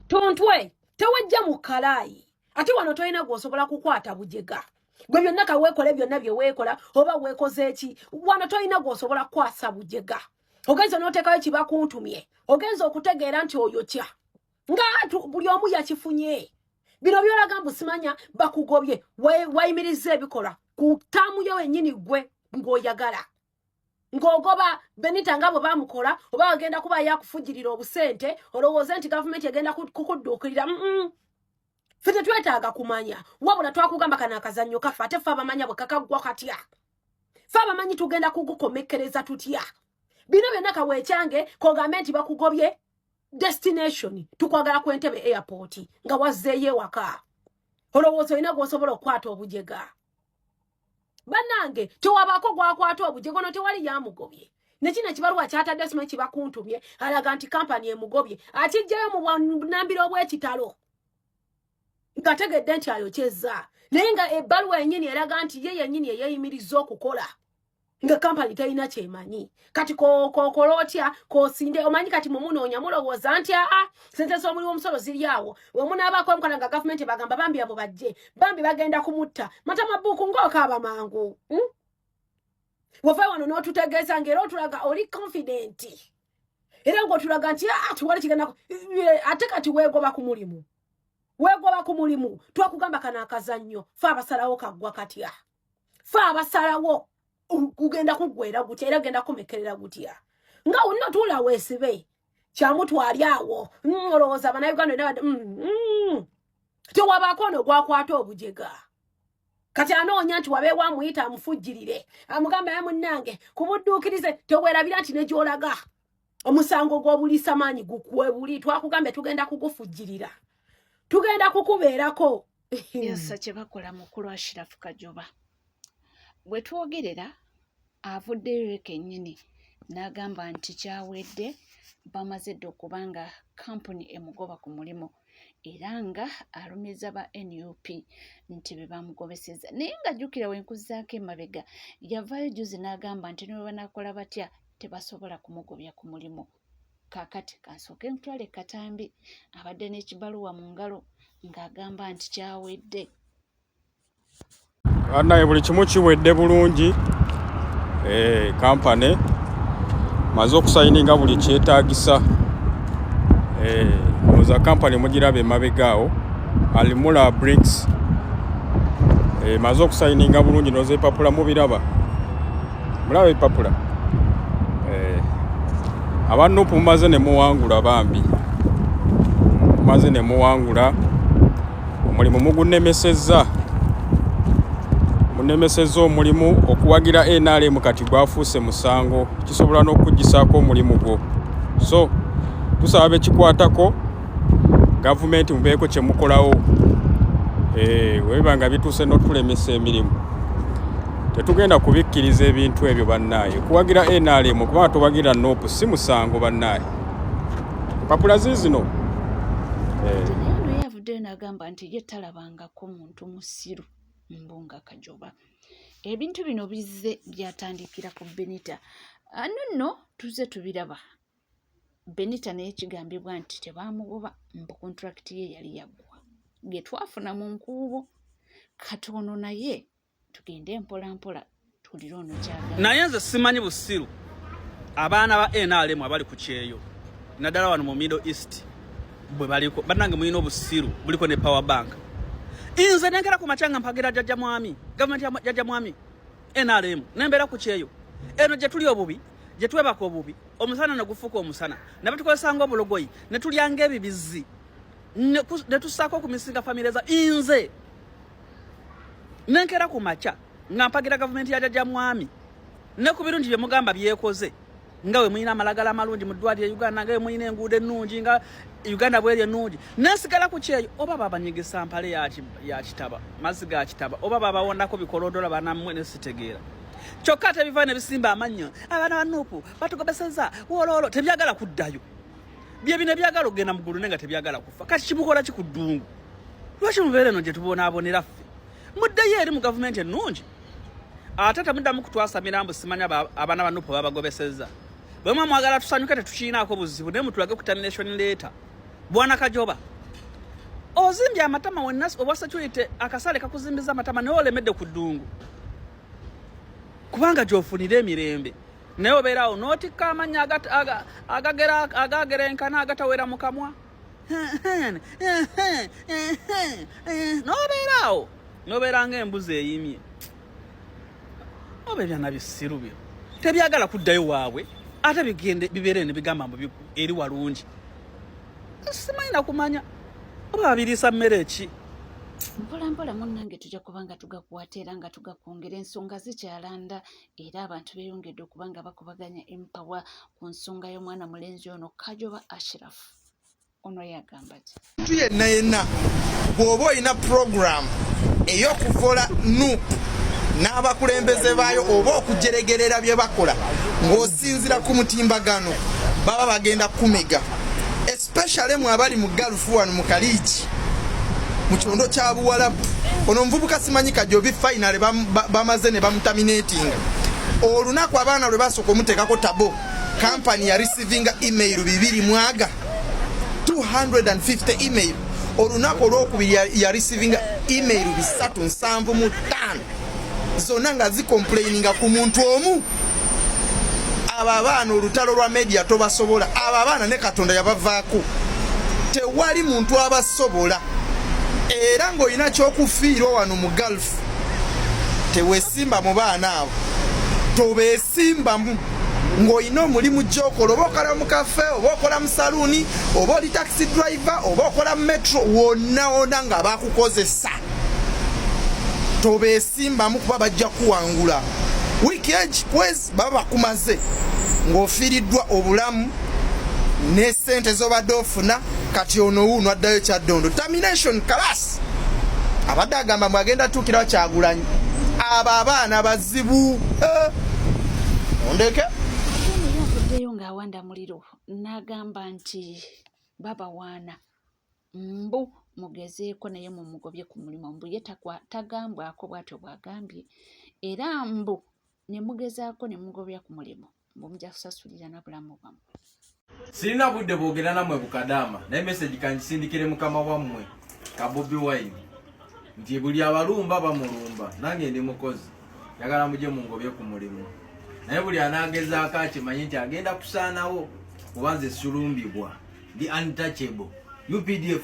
tontwe tewajja mu kalaayi ate wano tolina gw'osobola kukwata bujega gwe byonna kaweekole byonna bye weekola oba weekoze eki wano tolina gw'osobola kukwasa bujega ogenza n'oteekayo kibakuntumye ogenza okutegeera nti oyo kya nga buli omu yakifunye bino byolaga mbu simanya bakugobye wayimiriza ebikola ku ttaamu yo wennyini gwe ng'oyagala ng'ogoba Benita nga bwe bamukola oba agenda kuba yakufujirira obusente olowooza nti gavumenti egenda kukudduukirira ffe tetwetaaga kumanya wabula twakugamba kana akazannyo kaffe ate ffe abamanya bwe kakaggwa katya ffe abamanyi tugenda kugukomekkereza tutya bino byonna kaweekyange kogambe nti bakugobye destination tukwagala ku Entebbe airport nga wazzeeyo ewaka olowooza olina gw'osobola okukwata obujega bannange tewabaako gwakwata obujega ono tewali yamugobye nekino ekibaluwa kyatadde simanyi kibakuntumye alaga nti kampani emugobye akijjayo mu bunambiro obw'ekitalo ngategedde nti ayokyezza naye nga ebbaluwa yennyini eraga nti ye yennyini eyeeyimiriza okukola nga kampani talina kyemanyi kati kokola otya kosinde omanyi kati mumunoonya mulowooza nti sente z'omulimu omusolo ziri awo wemunaabaako omukola nga gavumenti bagamba bambi abo bajje bambi bagenda kumutta matama buuku ng'okaaba mangu wava wano n'otutegeeza ng'era otulaga oli confident era ng'otulaga nti tuwali kigenda ate kati weegoba ku mulimu twakugamba kana akazannyo fe abasalawo kaggwa katya fe abasalawo kugenda kuggwera gutya era genda kumekkerera gutya nga wonna tuula weesibe kyamutwali awo olowooza bannayuganda tewabaako ono gwakwata obujega kati anoonya nti wabeewo amuyita amufujjirire amugamba ye munnange kubudduukirize teweerabira nti ne gy'olaga omusango gw'obuliisa maanyi gukuwe buli twakugambe tugenda kugufujjirira tugenda kukubeerako yasa kye bakola mukulu Ashirafu Kajoba bwe twogerera avuddeyo kennyini n'agamba nti kyawedde bamaze dde okubanga kampuni emugoba ku mulimu era nga alumiza ba NUP nti be bamugobeseza naye nga jjukira wenkuzzaako emabega yavaayo juzi n'agamba nti ne banakola batya tebasobola kumugobya ku mulimu kaakati kansooke ntwale katambi abadde n'ekibaluwa mu ngalo ng'agamba nti kyawedde naye buli kimu kiwedde bulungi kampani maze okusayininga buli kyetaagisa oza kampani mugiraba emabega awo Alimula Bricks maze okusayininga bulungi noza epapula mubiraba mulaba epapula abanupu mumaze ne muwangula bambi mumaze ne muwangula omulimu mugunemesezza munemesezza omulimu okuwagira NRM kati gwafuuse musango kisobola n'okugisaako omulimu gwo so tusaba bekikwatako gavumenti mubeeko kye mukolawo webanga bituuse n'otulemesa emirimu tetugenda kubikkiriza ebintu ebyo bannaaye kuwagira NRM kubanga tuwagira NOP si musango bannaaye empapula ziizino naye yavuddeyo n'agamba nti ye talabangako muntu musiru Mbunga Kajoba ebintu bino bizze byatandikira ku Benita nno tuze tubiraba Benita naye kigambibwa nti tebamugoba mbu kontrakiti ye yali yaggwa ge twafuna mu nkuubo katono naye tugende mpola mpola tulire ono kyagamba naye nze simanyi busiru abaana ba NRM abali ku kyeyo naddala wano mu Middle East bwe baliko bannange mulina obusiru buliko ne power bank inze nengera ku machanga mpagira jajja mwami gavumenti ya jajja mwami NRM nembera ku kyeyo eno gye tuli obubi gye twebaka obubi omusana nagufuka omusana nabatukozesanga obulogoyi ne tulyanga ebibizi ne tusaako ku misinga famire za inze nenkera ku macha nga mpagira gavumenti ya jajja mwami ne ku birungi bye mugamba byekoze ngawe muyina amalagala amalungi mu ddwaliro ya Uganda ngawe muyina enguudo ennungi nga Uganda bweri ennungi nesigala ku kyeyo oba babanyigisa mpale ya kitaba mazzi ga kitaba oba babawondako bikolondola banammwe ne sitegeera kyokka tebiva ne bisimba amannyo abaana ba NUP batugobeseza wololo tebyagala kuddayo bye bino byagala okugenda mu ggulu nenga tebyagala kufa kati kimukola kikuddungu lwaki mubeere no gye tubonaabonera ffe muddeyo eri mu gavumenti ennungi ate temuddamu kutwasamira mbu simanya abaana ba NUP babagobeseza bwe mwagala tusanyuke tetukiinaako buzibu naye mutulage ku termination letter Bwana Kajoba ozimbye amatama wennas obwa security akasale kakuzimbiza amatama naye olemedde ku ddungu kubanga gy'ofunira emirembe naye obeeraawo n'otikka amanya agagerenkana agatawera mu kamwa n'obeeraawo n'obeera ng'embuzi eyimye oba ebyana bisiru byo tebyagala kuddayo waabwe ate bibeere ne bigamba mbu eri walungi simanyi na kumanya oba babiriisa mmere ki mpolampola munnange tujja kuba nga tugakwata era nga tugakwongera ensonga zikyalanda era abantu beeyongedde okuba nga bakubaganya empawa ku nsonga y'omwana mulenzi ono Kajoba Ashraf ono yagamba ti omuntu yenna bw'oba olina puroguramu ey'okuvola NUP n'abakulembeze baayo oba okujeregerera bye bakola ng'osinzira ku mutimbagano baba bagenda kumega especially mwe abali mu galufu wano mu Kaliiki mu kyondo kya Buwarabu ono omuvubuka simanyi Kajobi finale bamaze ne bamutaminatinga olunaku abaana lwe basooka omuteekako tabo kampani ya receiving email 2 mwaga 250 email olunaku olwokubiri ya receiving email 375 zonna nga zicomplaininga ku muntu omu. Abo abaana olutalo lwa media tobasobola, abo abaana ne Katonda yabavaako, tewali muntu abasobola. Era ng'olina ky'okufiirwa wano mu Gulf teweesimba mu baana abo, tobeesimbamu. Ng'olina omulimu gy'okola, oba okola mu kafe, oba okola mu saluuni, oba oli taxi driver, oba okola mu metro, wonna nga bakukozesa, tobeesimbamu kuba bajja kuwangula. Wiiki egi kwezi baba bakumaze ng'ofiiriddwa obulamu ne ssente z'obadde ofuna. Kati ono wuuno addayo Kyaddondo termination class abadde agamba mwagenda tuukirawo Kyagulanyi. Abo abaana bazibu ondeke yavuddeyo ng'awanda muliro n'agamba nti babawaana mbu mugezeeko naye mumugobye ku mulimu, mbu ye tagambwako bw'atyo bw'agambye, era mbu ne mugezaako ne mugobya ku mulimu mbu mujja kusasulira na bulamu bwammwe. Sirina budde boogera nammwe bukadaama, naye message kangisindikire mukama wammwe ka Bobi Wine nti buli abalumba bamulumba, nange ndi mukozi njagala mujje mungobye ku mulimu, naye buli anaagezaako akimanyi nti agenda kusaanawo kuba nze sulumbibwa, ndi untouchable. UPDF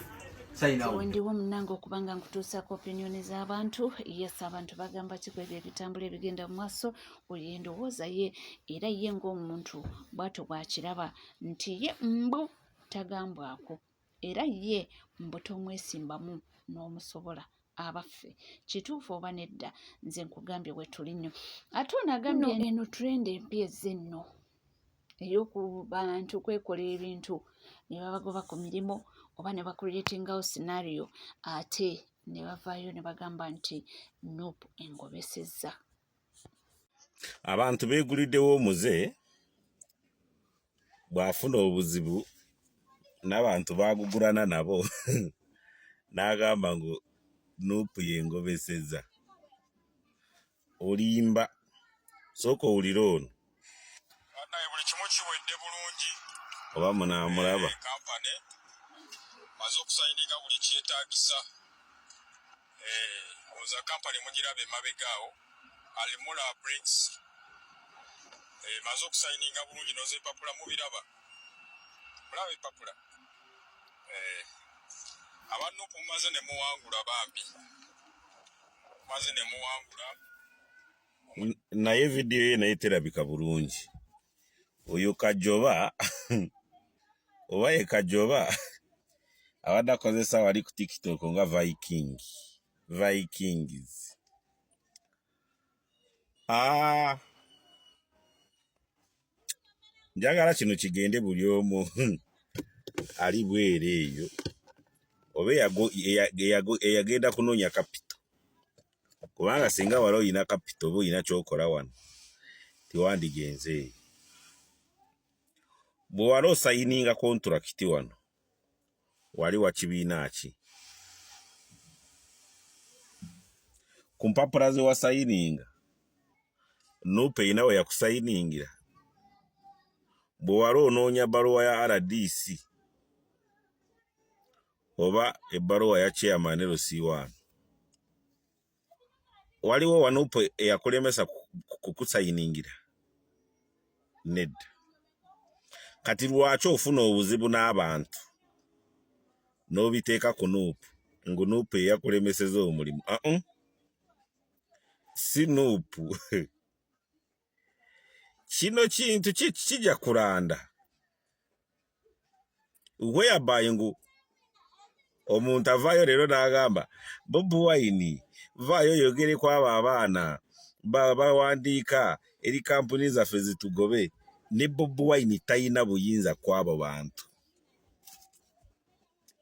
ndiwo munange okuba nga nkutuusako opinioni z'abantu. Yes, abantu bagamba ki kwebyo ebitambula ebigenda mu maaso, oyo endowooza ye, era ye ng'omuntu bw'atyo bw'akiraba nti ye mbu tagambwako, era ye mbu tomwesimbamu n'omusobola. Abaffe kituufu oba nedda, nze nkugambye bwe tuli nnyo. Ate ono agambye eno trend empya ezze nno ey'oku bantu kwekolera ebintu ne babagoba ku mirimu oba ne bakuleetingawo scenario ate ne bavaayo ne bagamba nti NUP engobesezza. Abantu beeguliddewo omuze bw'afuna obuzibu n'abantu baagugulana nabo n'agamba ngu NUP yengobesezza. Olimba sooka owulira ono naye buli kimu kiwedde bulungi oba munaamulaba kampani maze okusayininga buli kyetaagisa. Oza kampani mugiraba emabegaawo Alimula Bricks maze okusayininga bulungi noza empapula mubiraba, mulaba empapula aba NUP mumaze ne muwangula bambi, mumaze ne muwangula. naye vidiyo ye naye terabika bulungi. Oyo Kajoba oba ye Kajoba abadde akozesa wali ku TikTok nga Vikings. Njagala kino kigende buli omu ali bwere eyo oba eyagenda kunoonya kapito, kubanga singa wali oyina kapito oba oyina kyokola wano tiwandigenze eyo. Bwe wali osayininga kontrakiti wano wali wa kibiina ki? Ku mpapula ze wasayininga NUP erina we yakusayiningira? Bwe wali onoonya baluwa ya RDC oba ebbaluwa ya chairman LC1 waliwo Wanupu eyakulemesa kukusayiningira nedda kati lwaki ofuna obuzibu n'abantu n'obiteeka ku Nuupu ngu Nuupu eyakulemeseza omulimu si Nuupu kino kintu kijja kulanda whereby ngu omuntu avaayo leero n'agamba Bobi Wine vaayo yogere kwabo abaana bawandiika eri kampuni zaffe zitugobe ne Bobi Wine tayina buyinza kwabo bantu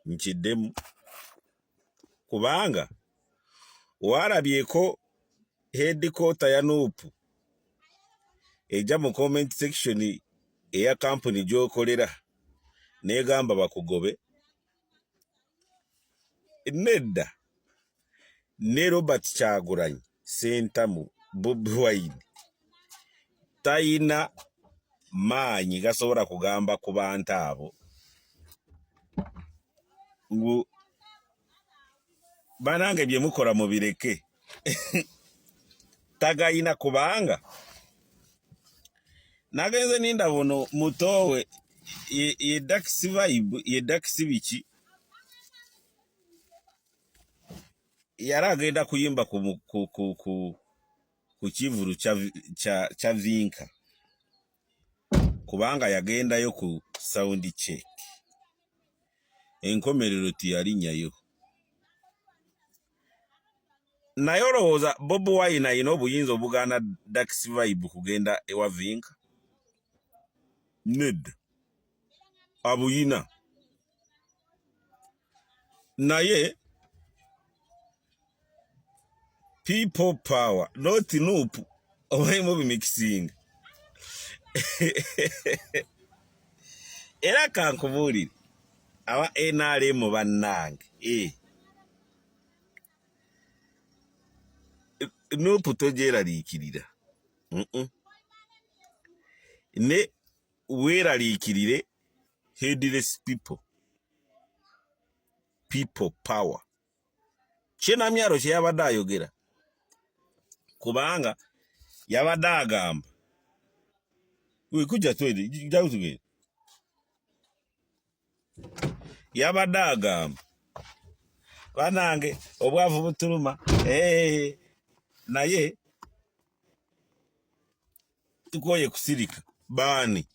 nkiddemu kubanga walabyeko headquarter ya Nuupu ejja mu comment section eya kampuni gy'okolera negamba bakugobe nedda ne Robert Kyagulanyi Ssentamu Bobi Wine tayina maanyi gasobola kugamba ku bantu abo ngu banange bye mukola mubireke tagayina kubanga nagenze ninda buno mutowe ye Dax Vibe ye Dax biki yari agenda kuyimba ku kivulu kya Vinka kubanga yagendayo ku sound check enkomerero tiyalinyayo naye olowooza Bobi Wine ayina obuyinza obugaana Dax Vibe kugenda ewa Vinka nedda abuyina naye people power not Nuupu obayimu bimixing era kankubuulire aba NRM bannange Nuupu togyeraliikirira ne weeraliikirire headless people power kyenamyalo kye yabadde ayogera kubanga yabadde agamba wekujja twede jawo tugende yabadde agamba banange obwavu butuluma naye tukoye kusirika baani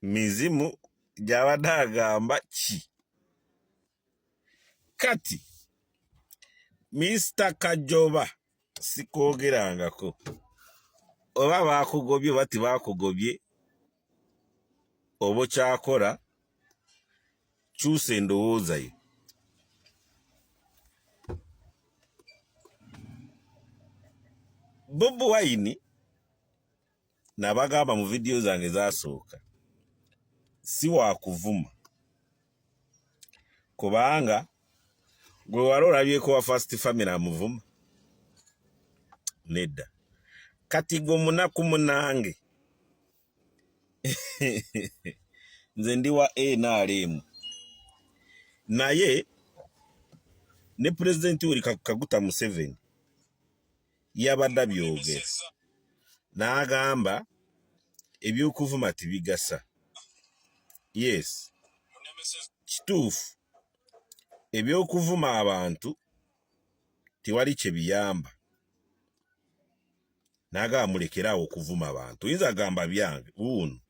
mizimu gyabadde agamba ki kati Mr. Kajoba sikwogerangako oba bakugobye oba tibakugobye oba kyakola kyusa endowooza yo Bobi Wine nabagamba mu vidiyo zange zasooka si wakuvuma kubanga gwe wali olabyeko wa First Family amuvuma nedda kati gwe munaku munange nze ndi wa NRM naye ne President Yoweri Kaguta Museveni yabadde byogera n'agamba ebyokuvuma tibigasa yes kituufu ebyokuvuma abantu tewali kye biyamba n'agamba mulekerawo okuvuma abantu oyinza agamba byange wuuno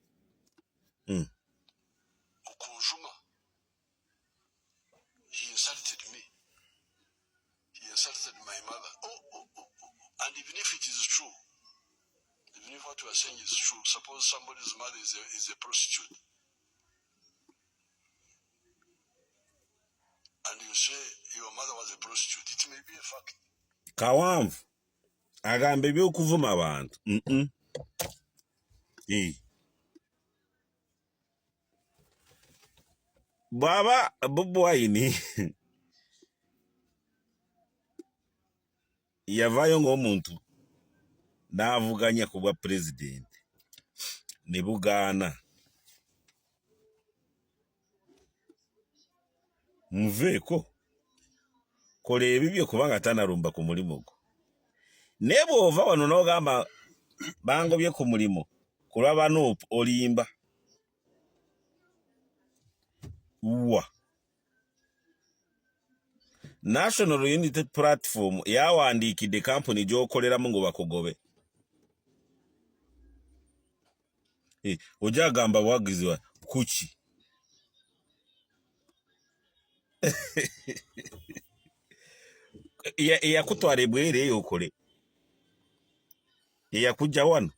Okujuma. He insulted me. He insulted my mother. And even if it is true, even if what you are saying is true, suppose somebody's mother is a prostitute. And you say your mother was a prostitute, it may be a fact. Kawanvu agamba ebyokuvuma abantu bwaba Bobi Wine yavaayo ng'omuntu n'avuganya ku bwa pulezidenti ne bugaana muveeko kola ebibyo kubanga tanalumba ku mulimu gwo ne bw'ova wano n'ogamba bangobye ku mulimu kulaba Nuupu olimba wa National Unity Platform yawandiikidde kampuni gy'okoleramu ngo bakugobe. Ojja gamba bwagiziwa kuki eyakutwala ebweru eyo okole eyakujja wano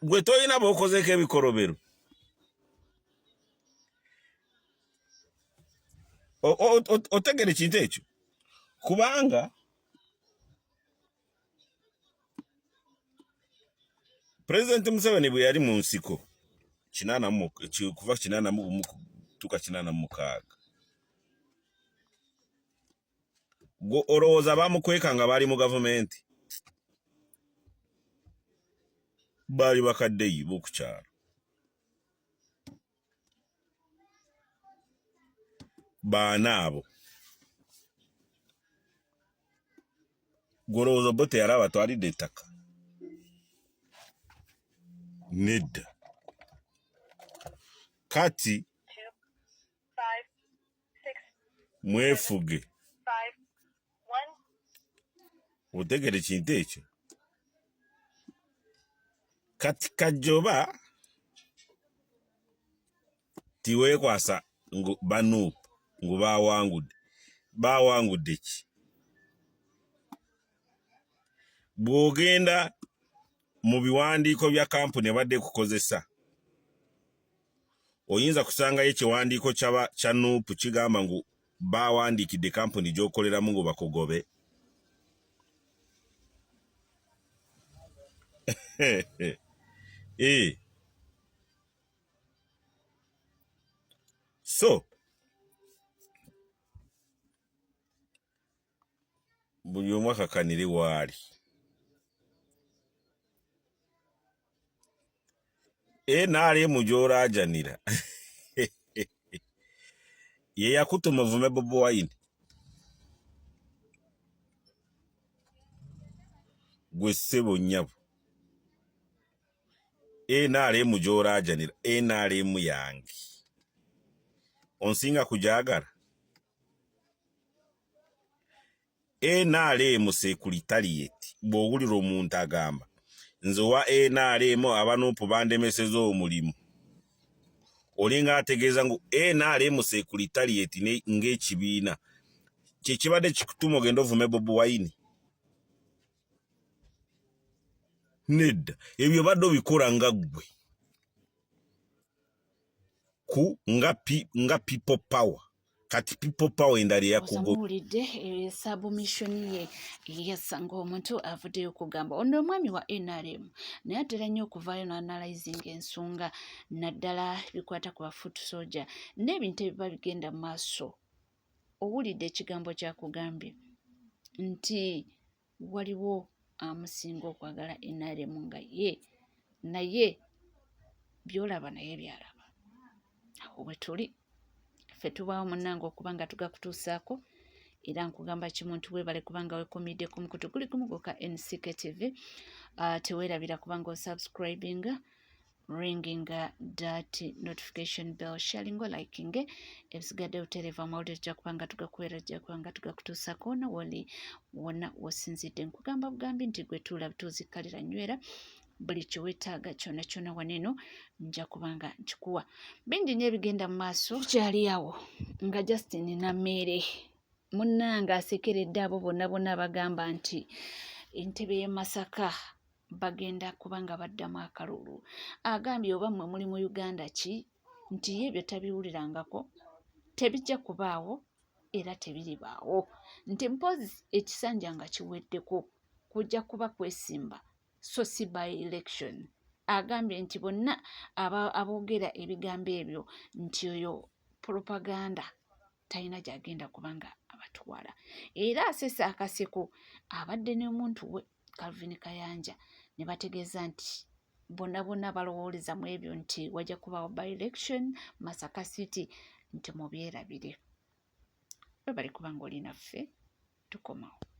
gwe toyina b'okozeeko ebikolobero otegere ekintu ekyo kubanga President Museveni bwe yali mu nsiko kuva 81 tuka 86 go olowooza bamukweka nga bali mu gavumenti baali bakaddeyi b'okukyalo baana abo golowooza bo teyali abatwalidde ettaka nedda kati mwefuge otegere kintu ekyo kati Kajoba tiweekwasa ngu banuupu ngu bawangudde ki bw'ogenda mu biwandiiko bya kampuni ebadde kukozesa oyinza kusangayo ekiwandiiko kya Nuupu kigamba ngu bawandiikidde kampuni gy'okoleramu ngo bakugobe so buli omu akakanire waali NRM gy'olaajanira ye yakutuma ovume Bobi Wine gwe ssebo nnyabo NRM gy'olaajanira NRM yange onsinga kujaagala NRM Secretariat bw'owulira omuntu agamba nze wa NRM abanuupu bandemeseza omulimu olinga ategeeza ngu NRM Secretariat ng'ekibiina kye kibadde kikutuma ogenda ovume Bobi Wine nedda ebyo badde obikola nga ggwe nga people power kati people power endala yakugomuwulidde submission ye yasanga omuntu avuddeyo okugamba ono omwami wa NRM naye atera nnyo okuvaayo n'analyzing ensonga naddala bikwata ku bafoot soldier n'ebintu ebiba bigenda mu maaso owulidde ekigambo kyakugambye nti waliwo amusinga okwagala NRM nga ye naye byolaba naye byalaba awo bwe tuli ffe tubaawo munnange okuba nga tugakutuusaako era nkugamba kimu nti weebale kubanga wekomidde ku mukutu guli gumu gwokka NCK TV teweerabira kubanga osubscribinga ringinga that notification bell sharingo liking ebisigadde otereva amawulire tujja kubanga tugakuweera tujja kubanga tugakutuusaako wona woli wonna wosinzidde nkugamba bugambi nti gwe tuula bituuzikalira nywera buli kyewetaaga kyonna kyonna waneeno nja kubanga nkikuwa bingi nnyo ebigenda mu maaso kyali awo nga Justin Nammeere munnanga asekeredde abo bonna bonna abagamba nti entebe y'e Masaka bagenda kubanga baddamu akalulu agambye oba mmwe muli mu Uganda ki nti ye ebyo tabiwulirangako tebijja kubaawo era tebiribaawo nti mpozi ekisanja nga kiweddeko kujja kuba kwesimba so si by election agambye nti bonna aboogera ebigambo ebyo nti oyo propaganda talina gyagenda kubanga abatwala era asesa akaseko abadde n'omuntu we Calvin Kayanja ne bategeeza nti bonna balowooleza mu ebyo nti wajja kubawo by election Masaka City nti mubyerabire bwe bali kubanga oli naffe tukomawo.